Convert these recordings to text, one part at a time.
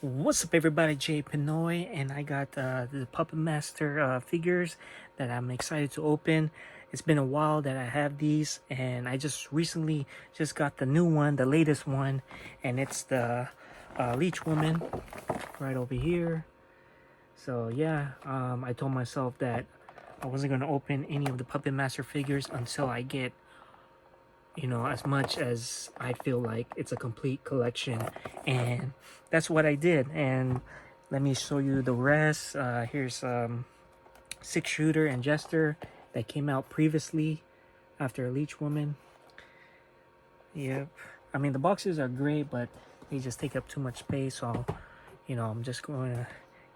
What's up, everybody? Jay Pinoy, and I got the Puppet Master figures that I'm excited to open. It's been a while that I have these, and I just recently just got the new one, the latest one, and it's the Leech Woman right over here. So yeah, I told myself that I wasn't gonna open any of the Puppet Master figures until I get, as much as I feel like it's a complete collection. And that's what I did. And let me show you the rest. Here's Six Shooter and Jester that came out previously after Leech Woman. Yep. I mean, the boxes are great, but they just take up too much space. So, I'm just going to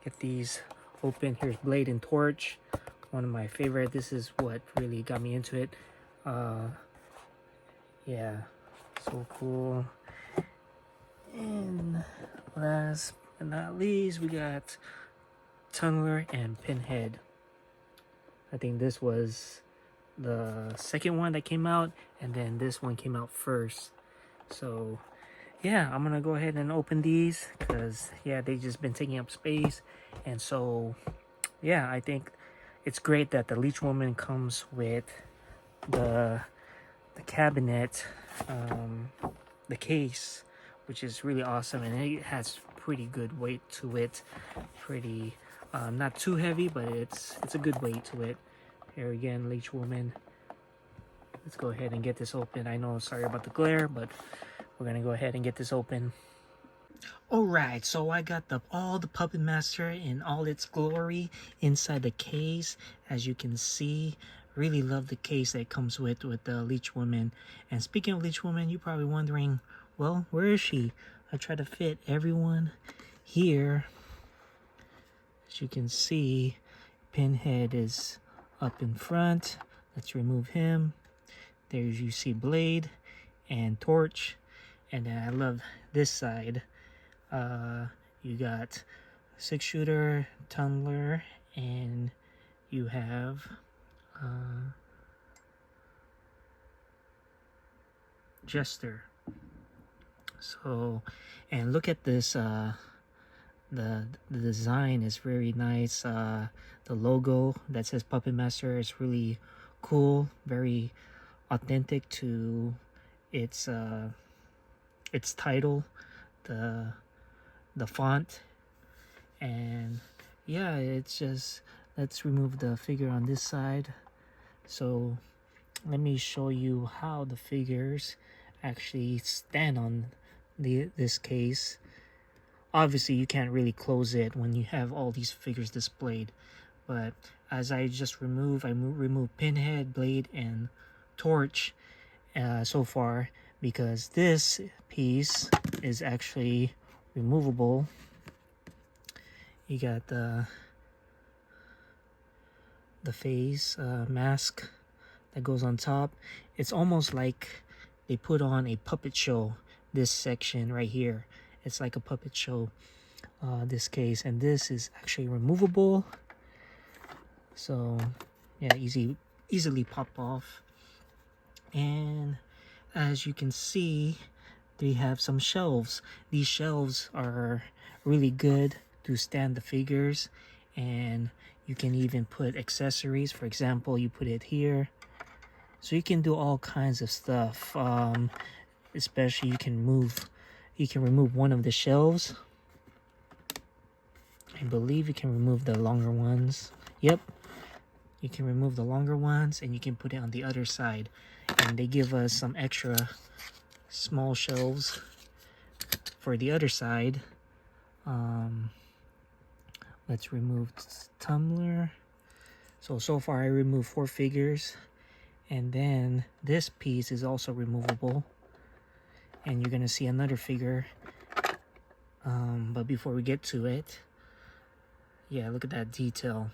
get these open. Here's Blade and Torch, one of my favorite. This is what really got me into it. Yeah, so cool. And last but not least, we got Tunneler and Pinhead. I think this was the second one that came out, and then this one came out first. So yeah, I'm gonna go ahead and open these because they just been taking up space. And so yeah, I think it's great that the Leech Woman comes with the cabinet, the case, which is really awesome, and it has pretty good weight to it. Pretty, not too heavy, but it's a good weight to it. Here again, Leech Woman. Let's go ahead and get this open. I know, sorry about the glare, but we're gonna go ahead and get this open. Alright, so I got all the Puppet Master in all its glory inside the case, as you can see. Really love the case that comes with the Leech Woman. And speaking of Leech Woman, you're probably wondering, well, where is she? I try to fit everyone here. As you can see, Pinhead is up in front. Let's remove him. There you see Blade and Torch. And then I love this side. You got Six Shooter, Tunneler, and you have Jester. So, and look at this. The design is very nice. The logo that says Puppet Master is really cool. Very authentic to its title. The font, and yeah, it's just, let's remove the figure on this side. So let me show you how the figures actually stand on this case. Obviously you can't really close it when you have all these figures displayed, but as I just remove Pinhead, Blade, and Torch so far, because this piece is actually removable. You got the face mask that goes on top. It's almost like they put on a puppet show. This section right here, it's like a puppet show, this case. And this is actually removable, so yeah, easily pop off. And as you can see, they have some shelves. These shelves are really good to stand the figures, and you can even put accessories. For example, you put it here, so you can do all kinds of stuff. Especially you can remove one of the shelves. I believe you can remove the longer ones. Yep, you can remove the longer ones, and you can put it on the other side. And they give us some extra small shelves for the other side. Let's remove Tumbler. So far I removed 4 figures, and then this piece is also removable, and you're gonna see another figure. But before we get to it, yeah, look at that detail.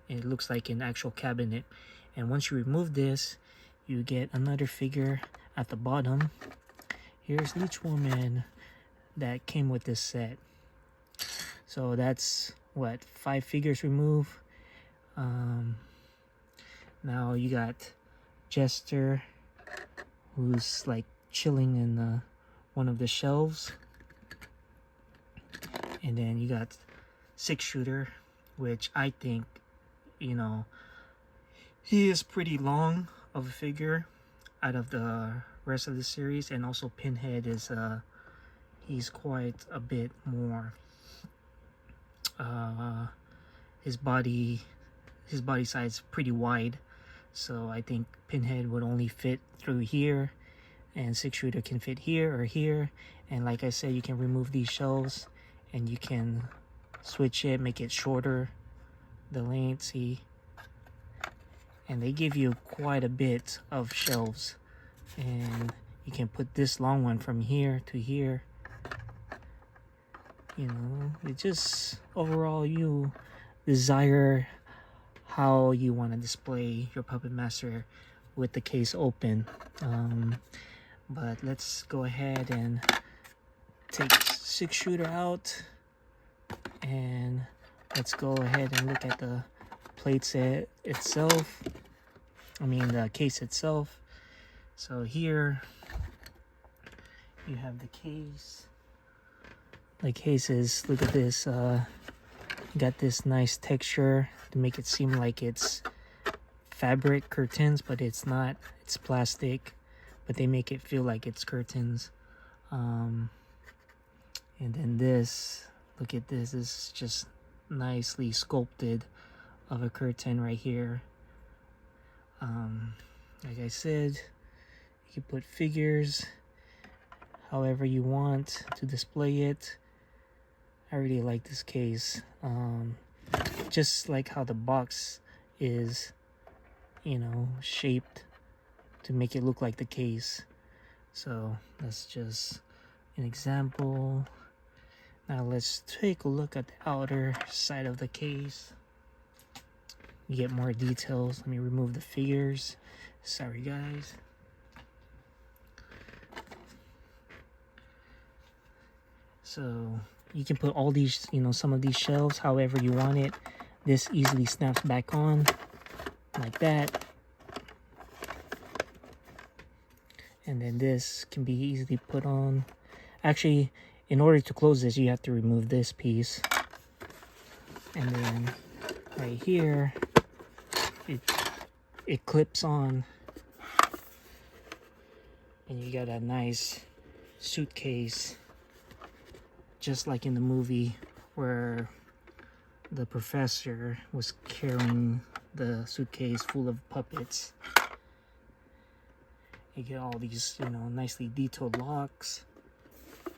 It looks like an actual cabinet. And once you remove this, you get another figure at the bottom. Here's Leech Woman that came with this set. So that's what, 5 figures removed. Now you got Jester, who's like chilling in one of the shelves. And then you got 6-shooter, which I think, you know, he is pretty long of a figure out of the rest of the series. And also Pinhead is he's quite a bit more his body size pretty wide, so I think Pinhead would only fit through here, and 6-shooter can fit here or here. And like I said, you can remove these shelves and you can switch it, make it shorter, the length, see, and they give you quite a bit of shelves. And you can put this long one from here to here. You know, it just, overall, you desire how you want to display your Puppet Master with the case open. But let's go ahead and take 6-shooter out, and let's go ahead and look at the plates itself. I mean the case itself. So here you have the case. The case is, look at this, got this nice texture to make it seem like it's fabric curtains, but it's not. It's plastic, but they make it feel like it's curtains. And then this, look at this, is just nicely sculpted of a curtain right here. Like I said, you can put figures however you want to display it. I really like this case. Just like how the box is, you know, shaped to make it look like the case. So that's just an example. Now let's take a look at the outer side of the case. You get more details. Let me remove the figures. Sorry guys. So you can put all these, you know, some of these shelves however you want it. This easily snaps back on like that. And then this can be easily put on. Actually, in order to close this, you have to remove this piece. And then right here, it clips on. And you got a nice suitcase, just like in the movie where the professor was carrying the suitcase full of puppets. You get all these, you know, nicely detailed locks.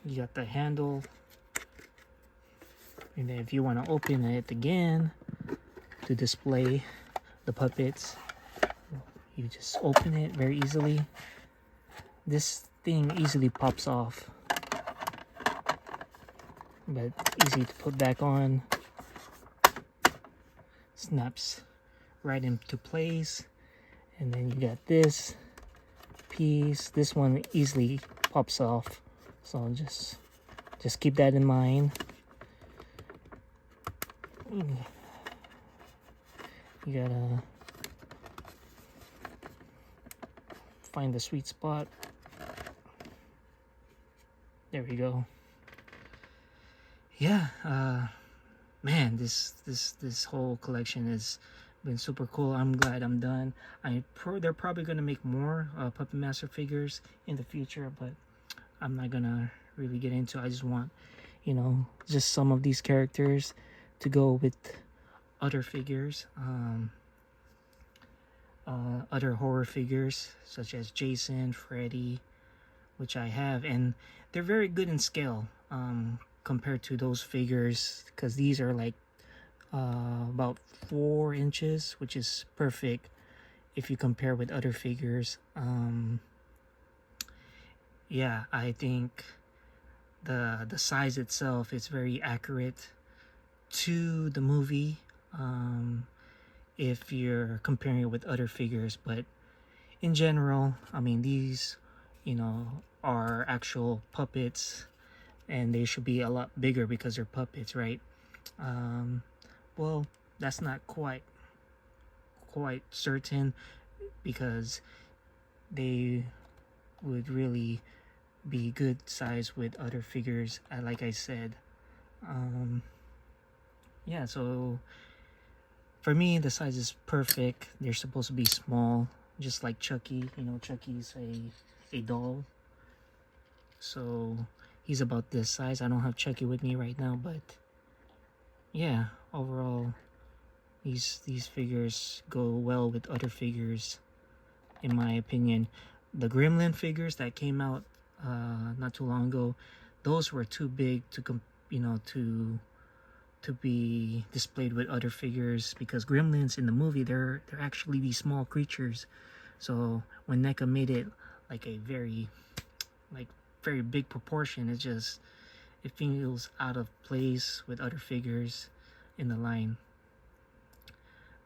You got the handle. And then if you want to open it again to display the puppets, you just open it very easily. This thing easily pops off, but easy to put back on. Snaps right into place. And then you got this piece. This one easily pops off, so just keep that in mind. You gotta find the sweet spot. There we go. Yeah, man, this whole collection has been super cool. I'm glad I'm done. They're probably gonna make more Puppet Master figures in the future, but I'm not gonna really get into. I just want, you know, just some of these characters to go with other figures, other horror figures such as Jason, Freddy, which I have, and they're very good in scale compared to those figures, because these are like about 4 inches, which is perfect if you compare with other figures. Yeah, I think the size itself is very accurate to the movie, if you're comparing it with other figures. But in general, I mean, these, you know, are actual puppets, and they should be a lot bigger because they're puppets, right? Well, that's not quite certain, because they would really be good size with other figures, like I said. Yeah, so for me the size is perfect. They're supposed to be small, just like Chucky. You know, Chucky's a doll, so he's about this size. I don't have Chucky with me right now, but yeah, overall these figures go well with other figures, in my opinion. The Gremlin figures that came out not too long ago, those were too big to to be displayed with other figures, because Gremlins in the movie, they're actually these small creatures. So when NECA made it like a like very big proportion, it feels out of place with other figures in the line.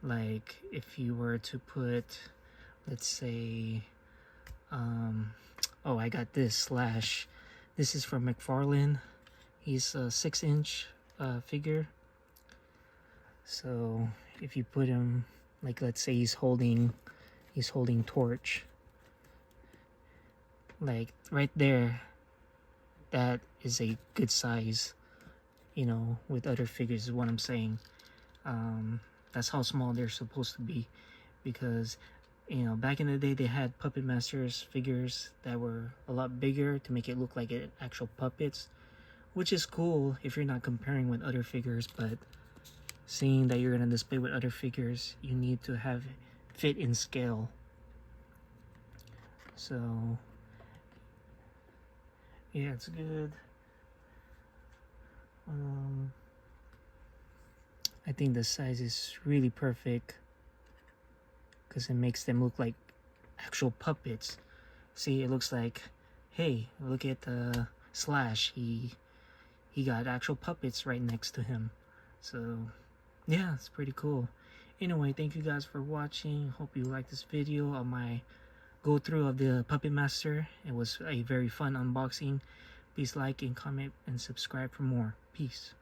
Like if you were to put, let's say, oh, I got this Slash. This is from McFarlane. He's a 6-inch figure. So if you put him, like, let's say he's holding Torch, like right there, that is a good size, with other figures is what I'm saying. That's how small they're supposed to be, because back in the day they had Puppet Masters figures that were a lot bigger to make it look like actual puppets, which is cool if you're not comparing with other figures. But seeing that you're gonna display with other figures, you need to have it fit in scale. So yeah, it's good. I think the size is really perfect because it makes them look like actual puppets. See, it looks like, hey, look at the Slash. He got actual puppets right next to him. So yeah, it's pretty cool. Anyway, thank you guys for watching. Hope you liked this video of my go through of the Puppet Master. It was a very fun unboxing. Please like and comment and subscribe for more. Peace.